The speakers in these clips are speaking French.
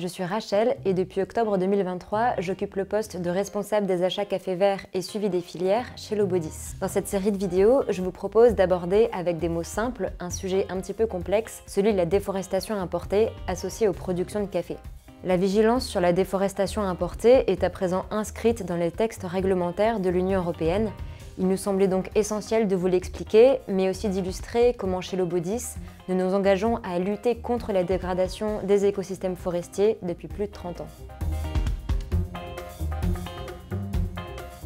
je suis Rachel et depuis octobre 2023, j'occupe le poste de responsable des achats café vert et suivi des filières chez Lobodis. Dans cette série de vidéos, je vous propose d'aborder avec des mots simples un sujet un petit peu complexe, celui de la déforestation importée associée aux productions de café. La vigilance sur la déforestation importée est à présent inscrite dans les textes réglementaires de l'Union européenne. Il nous semblait donc essentiel de vous l'expliquer, mais aussi d'illustrer comment chez Lobodis, nous nous engageons à lutter contre la dégradation des écosystèmes forestiers depuis plus de 30 ans.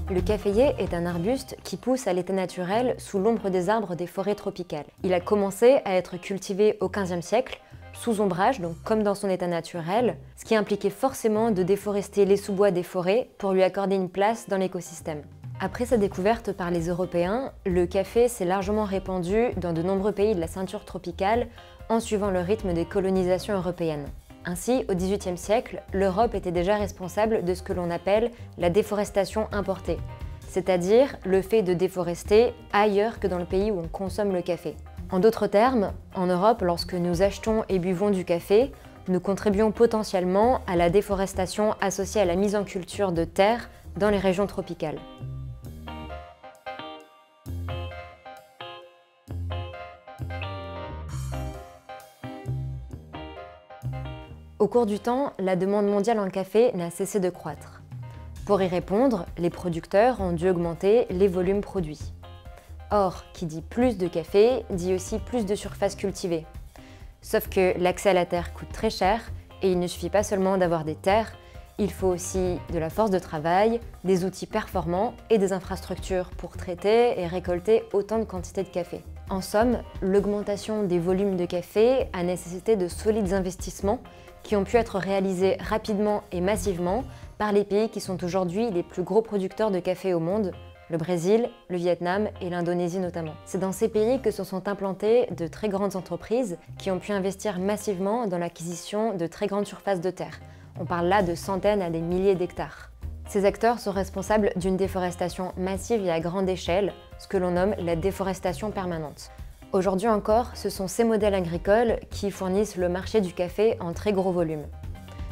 Le caféier est un arbuste qui pousse à l'état naturel sous l'ombre des arbres des forêts tropicales. Il a commencé à être cultivé au XVe siècle, sous ombrage, donc comme dans son état naturel, ce qui impliquait forcément de déforester les sous-bois des forêts pour lui accorder une place dans l'écosystème. Après sa découverte par les Européens, le café s'est largement répandu dans de nombreux pays de la ceinture tropicale en suivant le rythme des colonisations européennes. Ainsi, au XVIIIe siècle, l'Europe était déjà responsable de ce que l'on appelle la déforestation importée, c'est-à-dire le fait de déforester ailleurs que dans le pays où on consomme le café. En d'autres termes, en Europe, lorsque nous achetons et buvons du café, nous contribuons potentiellement à la déforestation associée à la mise en culture de terres dans les régions tropicales. Au cours du temps, la demande mondiale en café n'a cessé de croître. Pour y répondre, les producteurs ont dû augmenter les volumes produits. Or, qui dit plus de café, dit aussi plus de surface cultivée. Sauf que l'accès à la terre coûte très cher et il ne suffit pas seulement d'avoir des terres, il faut aussi de la force de travail, des outils performants et des infrastructures pour traiter et récolter autant de quantités de café. En somme, l'augmentation des volumes de café a nécessité de solides investissements qui ont pu être réalisés rapidement et massivement par les pays qui sont aujourd'hui les plus gros producteurs de café au monde, le Brésil, le Vietnam et l'Indonésie notamment. C'est dans ces pays que se sont implantées de très grandes entreprises qui ont pu investir massivement dans l'acquisition de très grandes surfaces de terre. On parle là de centaines à des milliers d'hectares. Ces acteurs sont responsables d'une déforestation massive et à grande échelle, ce que l'on nomme la déforestation permanente. Aujourd'hui encore, ce sont ces modèles agricoles qui fournissent le marché du café en très gros volume.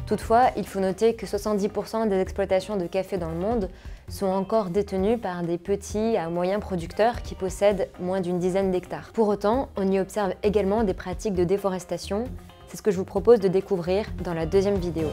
Toutefois, il faut noter que 70% des exploitations de café dans le monde sont encore détenues par des petits à moyens producteurs qui possèdent moins d'une dizaine d'hectares. Pour autant, on y observe également des pratiques de déforestation. C'est ce que je vous propose de découvrir dans la deuxième vidéo.